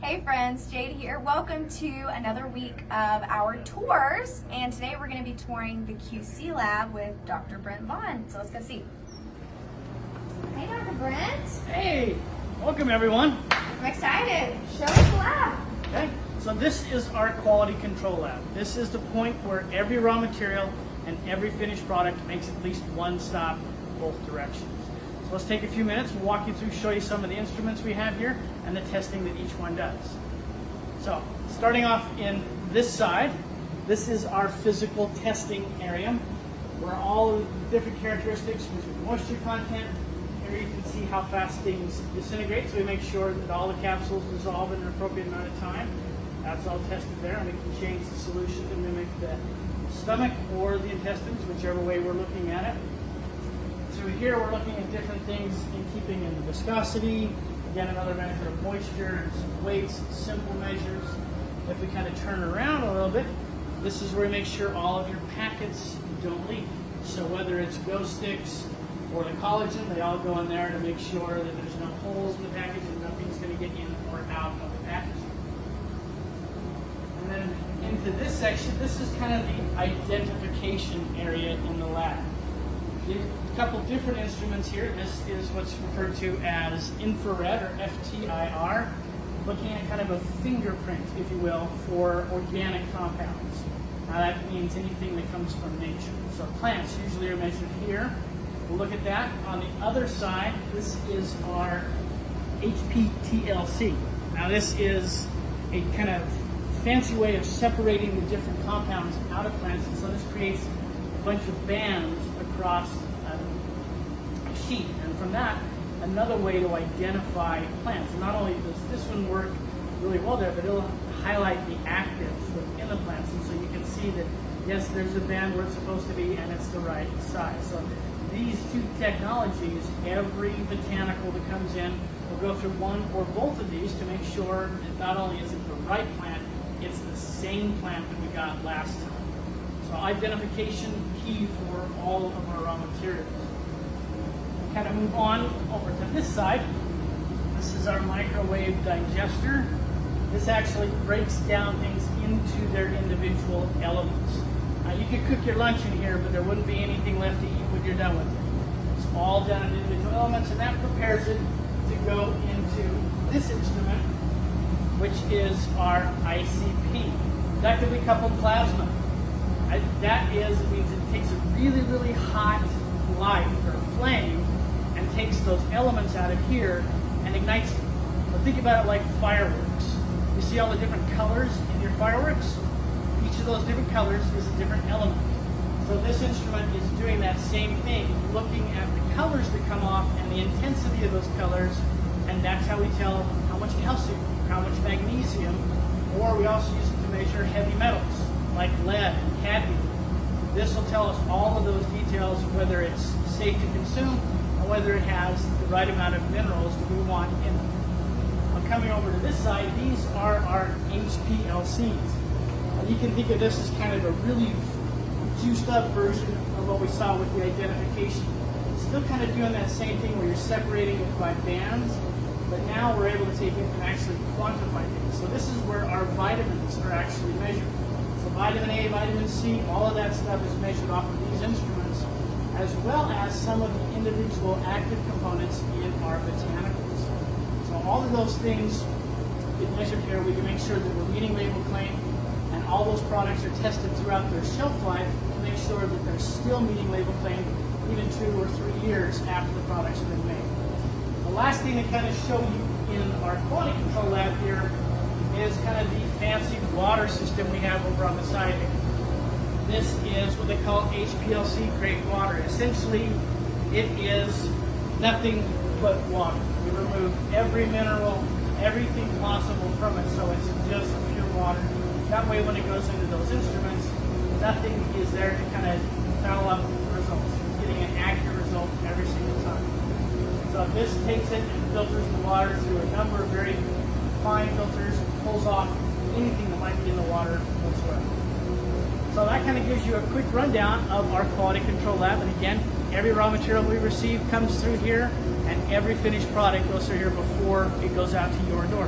Hey friends, Jade here. Welcome to another week of our tours, and today we're going to be touring the QC lab with Dr. Brent Vaughn. So let's go see. Hey Dr. Brent. Hey, welcome everyone. I'm excited. Show us the lab. Okay, so this is our quality control lab. This is the point where every raw material and every finished product makes at least one stop both directions. So let's take a few minutes, we'll walk you through, show you some of the instruments we have here and the testing that each one does. So starting off in this side, this is our physical testing area where all of the different characteristics with moisture content. Here you can see how fast things disintegrate, so we make sure that all the capsules dissolve in an appropriate amount of time. That's all tested there, and we can change the solution to mimic the stomach or the intestines, whichever way we're looking at it. Through here, we're looking at different things in keeping in the viscosity, again, another measure of moisture, and some weights, simple measures. If we kind of turn around a little bit, this is where we make sure all of your packets don't leak. So whether it's glow sticks or the collagen, they all go in there to make sure that there's no holes in the package and nothing's going to get in or out of the package. And then into this section, this is kind of the identification area in the lab. A couple different instruments here. This is what's referred to as infrared, or FTIR, looking at kind of a fingerprint, if you will, for organic compounds. Now that means anything that comes from nature. So plants usually are measured here. We'll look at that. On the other side, this is our HPTLC. Now this is a kind of fancy way of separating the different compounds out of plants, and so this creates a bunch of bands across a sheet, and from that, another way to identify plants. And not only does this one work really well there, but it'll highlight the actives within the plants, and so you can see that, yes, there's a band where it's supposed to be, and it's the right size. So these two technologies, every botanical that comes in will go through one or both of these to make sure that not only is it the right plant, it's the same plant that we got last time. So identification key for all of our raw materials. Kind of move on over to this side. This is our microwave digester. This actually breaks down things into their individual elements. Now you could cook your lunch in here, but there wouldn't be anything left to eat when you're done with it. It's all done in individual elements, and that prepares it to go into this instrument, which is our ICP. That could be coupled plasma. That is, it means it takes a really, really hot light or flame and takes those elements out of here and ignites them. But think about it like fireworks. You see all the different colors in your fireworks? Each of those different colors is a different element. So this instrument is doing that same thing, looking at the colors that come off and the intensity of those colors, and that's how we tell how much calcium, how much magnesium, or we also use it to measure heavy metals like lead and cadmium. This will tell us all of those details, whether it's safe to consume or whether it has the right amount of minerals that we want in it. Now coming over to this side, these are our HPLCs. And you can think of this as kind of a really juiced up version of what we saw with the identification. Still kind of doing that same thing where you're separating it by bands, but now we're able to take it and actually quantify things. So this is where our vitamins are actually measured. So vitamin A, vitamin C, all of that stuff is measured off of these instruments, as well as some of the individual active components in our botanicals. So all of those things get measured here. We can make sure that we're meeting label claim, and all those products are tested throughout their shelf life to make sure that they're still meeting label claim even 2 or 3 years after the product's been made. The last thing to kind of show you in our quality control lab here is kind of the fancy water system we have over on the side here. This is what they call HPLC grade water. Essentially, it is nothing but water. We remove every mineral, everything possible from it, so it's just pure water. That way, when it goes into those instruments, nothing is there to kind of foul up the results. You're getting an accurate result every single time. So this takes it and filters the water through a number of very fine filters, pulls off anything that might be in the water whatsoever. So that kind of gives you a quick rundown of our quality control lab. And again, every raw material we receive comes through here, and every finished product goes through here before it goes out to your door.